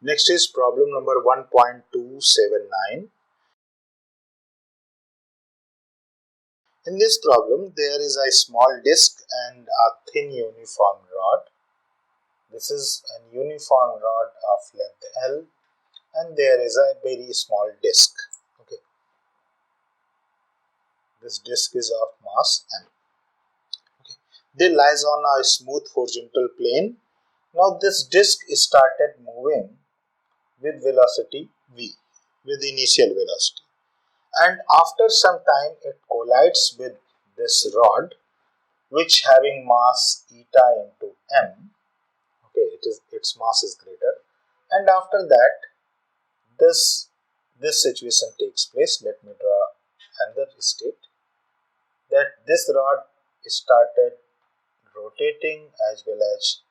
Next is problem number 1.279. In this problem, there is a small disc and a thin uniform rod. This is a uniform rod of length L, and there is a very small disc. Okay, this disc is of mass M. Okay, they lies on a smooth horizontal plane. Now this disc started moving with velocity v, with initial velocity, and after some time it collides with this rod, which having mass eta into m. Okay, its mass is greater, and after that this situation takes place. Let me draw another state, that this rod started rotating as well as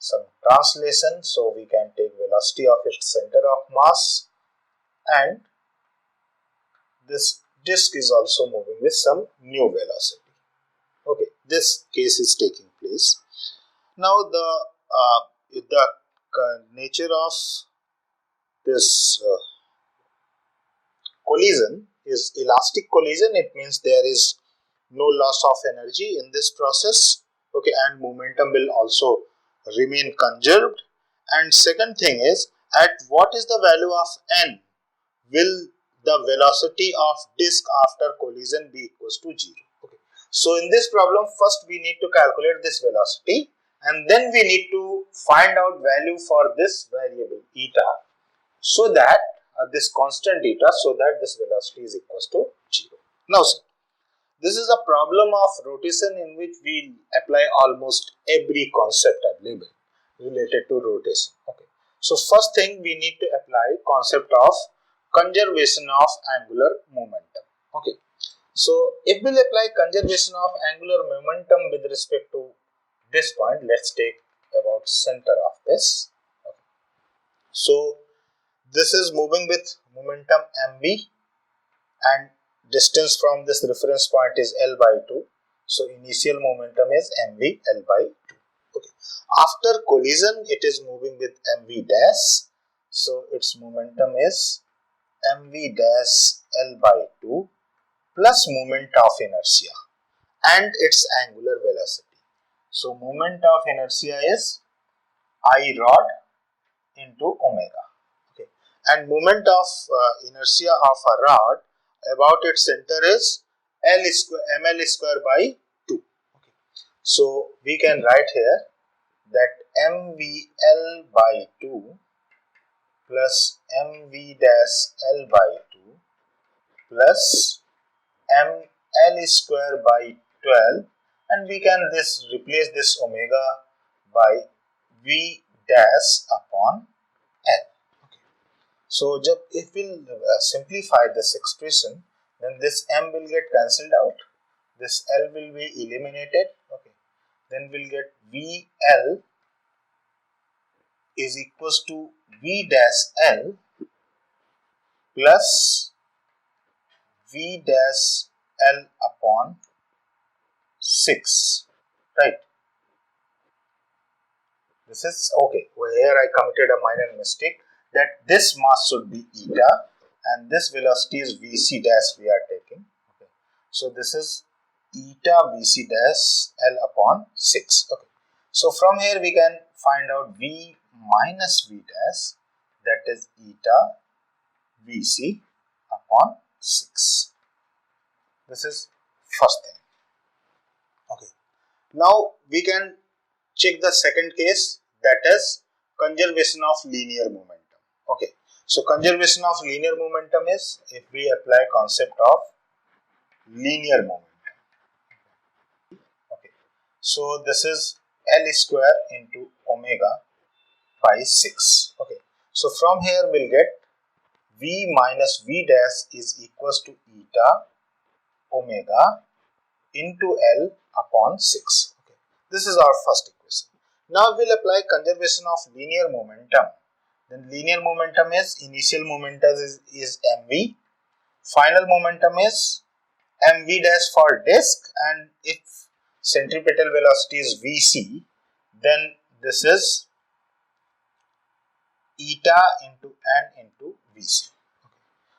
some translation, so we can take velocity of its center of mass, and this disk is also moving with some new velocity. Okay, this case is taking place. Now the nature of this collision is elastic collision. It means there is no loss of energy in this process. Okay, and momentum will also remain conserved. And second thing is, at what is the value of n will the velocity of disk after collision be equals to 0. Okay, so in this problem, first we need to calculate this velocity, and then we need to find out value for this variable eta, so that this constant eta, so that this velocity is equals to 0. Now see, this is a problem of rotation in which we apply almost every concept available related to rotation. Okay, so first thing we need to apply concept of conservation of angular momentum. Okay, so if we will apply conservation of angular momentum with respect to this point, let's take about center of this. Okay, so this is moving with momentum mv, and distance from this reference point is L by 2. So initial momentum is mv L by 2. Okay, after collision it is moving with mv dash, so its momentum is mv dash L by 2 plus moment of inertia and its angular velocity. So moment of inertia is Irod into omega. Okay, and moment of inertia of a rod about its center is ml square by 2. Okay, so we can write here that mvl by 2 plus mv dash L by 2 plus ml square by 12, and we can replace this omega by v dash upon L. Okay, so if we simplify this expression, then this m will get cancelled out, this L will be eliminated. Okay, then we'll get VL is equals to V dash L plus V dash L upon 6, right? This is okay. Well, here I committed a minor mistake, that this mass should be eta and this velocity is Vc dash we are taking. Okay, so this is eta Vc dash L upon 6. Okay, so from here we can find out V minus V dash, that is eta Vc upon 6. This is first thing. Okay, now we can check the second case, that is conservation of linear momentum. Okay, so conservation of linear momentum is if we apply concept of linear momentum. Okay, so this is L square into omega by 6. Okay, so from here we'll get V minus V dash is equals to eta omega into L upon 6. Okay, this is our first equation. Now we'll apply conservation of linear momentum. Then linear momentum is initial momentum is mv, final momentum is mv dash for disk, and if centripetal velocity is vc, then this is eta into n into Vc.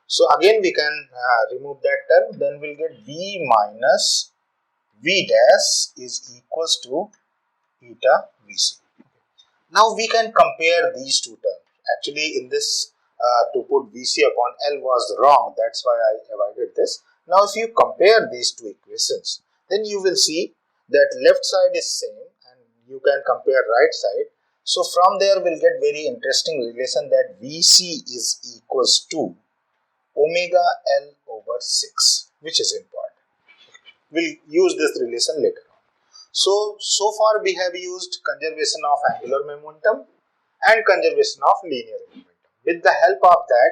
So again we can remove that term, then we'll get V minus V dash is equals to eta Vc. Now we can compare these two terms. Actually in this to put Vc upon L was wrong, that's why I avoided this. Now if you compare these two equations, then you will see that left side is same and you can compare right side. So from there we'll get very interesting relation that Vc is equals to omega L over 6, which is important. We'll use this relation later on. So far we have used conservation of angular momentum and conservation of linear momentum. With the help of that,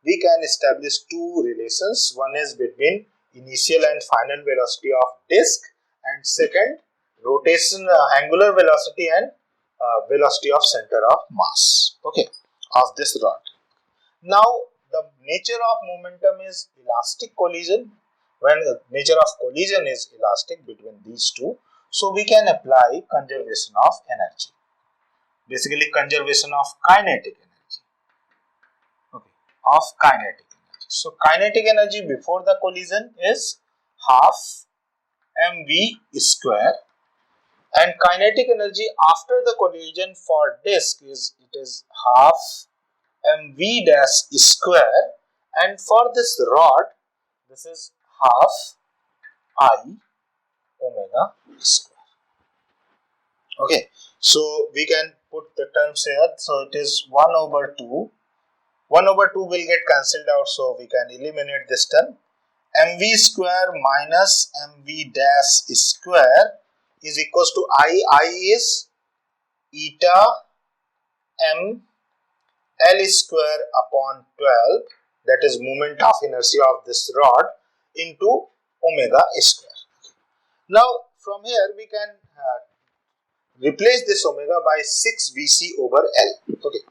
we can establish two relations. One is between initial and final velocity of disk, and second, rotation angular velocity and velocity of center of mass, okay, of this rod. Now the nature of momentum is elastic collision. When the nature of collision is elastic between these two, so we can apply conservation of energy, basically conservation of kinetic energy, okay, of kinetic energy. So kinetic energy before the collision is half mv square, and kinetic energy after the collision for disk is half mv dash square, and for this rod this is half I omega square. Okay, so we can put the terms here. So it is 1 over 2. 1 over 2 will get cancelled out, so we can eliminate this term. Mv square minus mv dash square is equals to I is eta m L square upon 12, that is moment of inertia of this rod, into omega square. Now from here we can replace this omega by 6 Vc over L. Okay,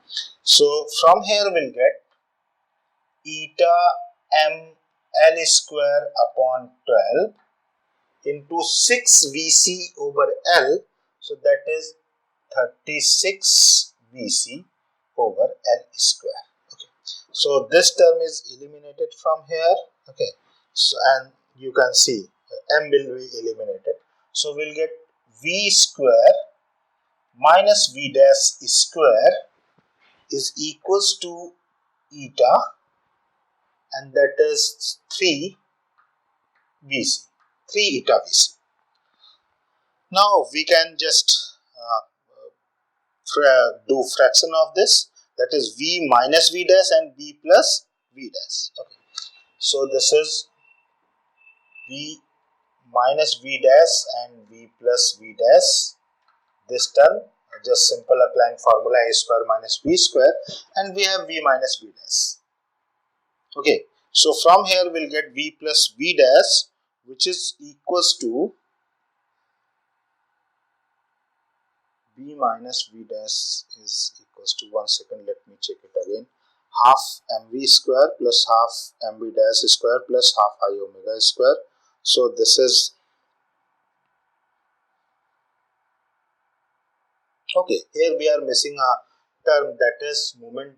so from here we'll get eta m L square upon 12 into 6 Vc over L, so that is 36 Vc over L square. Okay, so this term is eliminated from here. Okay, so and you can see m will be eliminated, so we'll get V square minus V dash square is equals to eta, and that is 3 Vc, 3 eta Vc. Now we can just do fraction of this, that is V minus V dash and V plus V dash. Okay, so this is V minus V dash and V plus V dash. This term, just simple applying formula A square minus B square, and we have V minus V dash. Okay, so from here we'll get V plus V dash, which is equals to V minus V dash is equals to, one second, let me check it again, half mv square plus half mv dash square plus half I omega square. So this is, okay, here we are missing a term, that is moment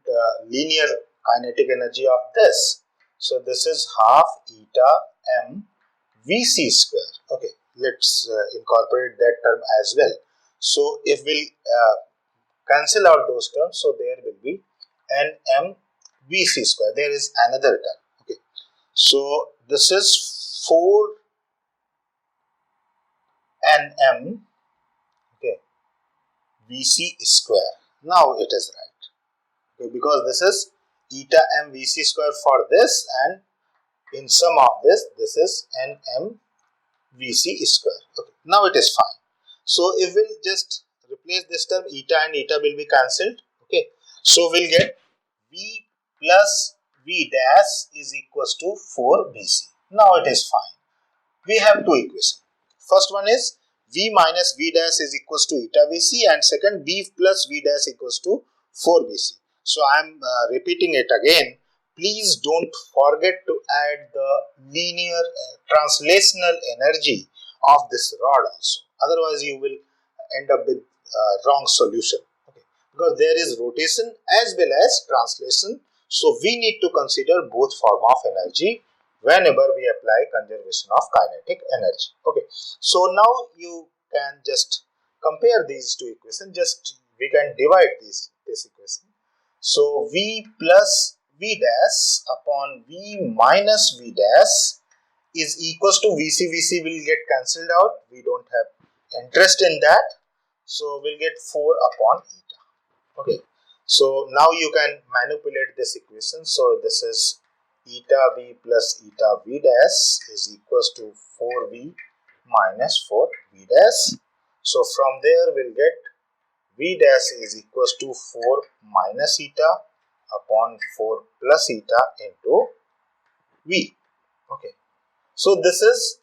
linear kinetic energy of this. So this is half eta m Vc square. Okay, let's incorporate that term as well. So if we cancel out those terms, so there will be nm Vc square. There is another term. Okay, so this is 4 nm, okay, Vc square. Now it is right, okay, because this is eta m Vc square for this, and in sum of this is nm Vc square. Okay, now it is fine. So if we'll just replace this term, eta and eta will be cancelled. Okay, so we'll get V plus V dash is equals to 4 Vc. Now it is fine. We have two equations. First one is V minus V dash is equals to eta Vc, and second V plus V dash equals to 4 Vc. So I am repeating it again. Please don't forget to add the linear translational energy of this rod also. Otherwise, you will end up with wrong solution. Okay, because there is rotation as well as translation. So we need to consider both form of energy whenever we apply conservation of kinetic energy. Okay, so now you can just compare these two equations. Just we can divide this equation. So V plus V dash upon V minus V dash is equals to VC. VC will get cancelled out. We don't have interest in that. So we'll get 4 upon eta. Okay. So now you can manipulate this equation. So this is eta V plus eta V dash is equals to 4V minus 4V dash. So from there we'll get V dash is equals to 4 minus eta upon 4 plus eta into V. Okay. So this is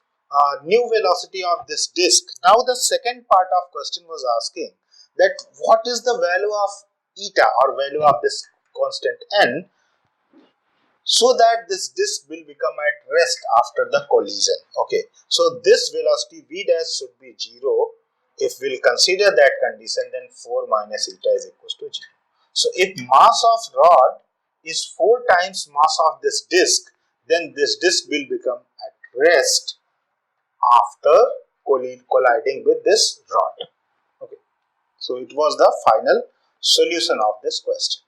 new velocity of this disk. Now the second part of question was asking that what is the value of eta or value of this constant n so that this disk will become at rest after the collision. Okay, so this velocity V dash should be 0. If we'll consider that condition, then 4 minus eta is equals to 0. So if mass of rod is 4 times mass of this disk, then this disk will become at rest after colliding with this rod. Okay, so it was the final solution of this question.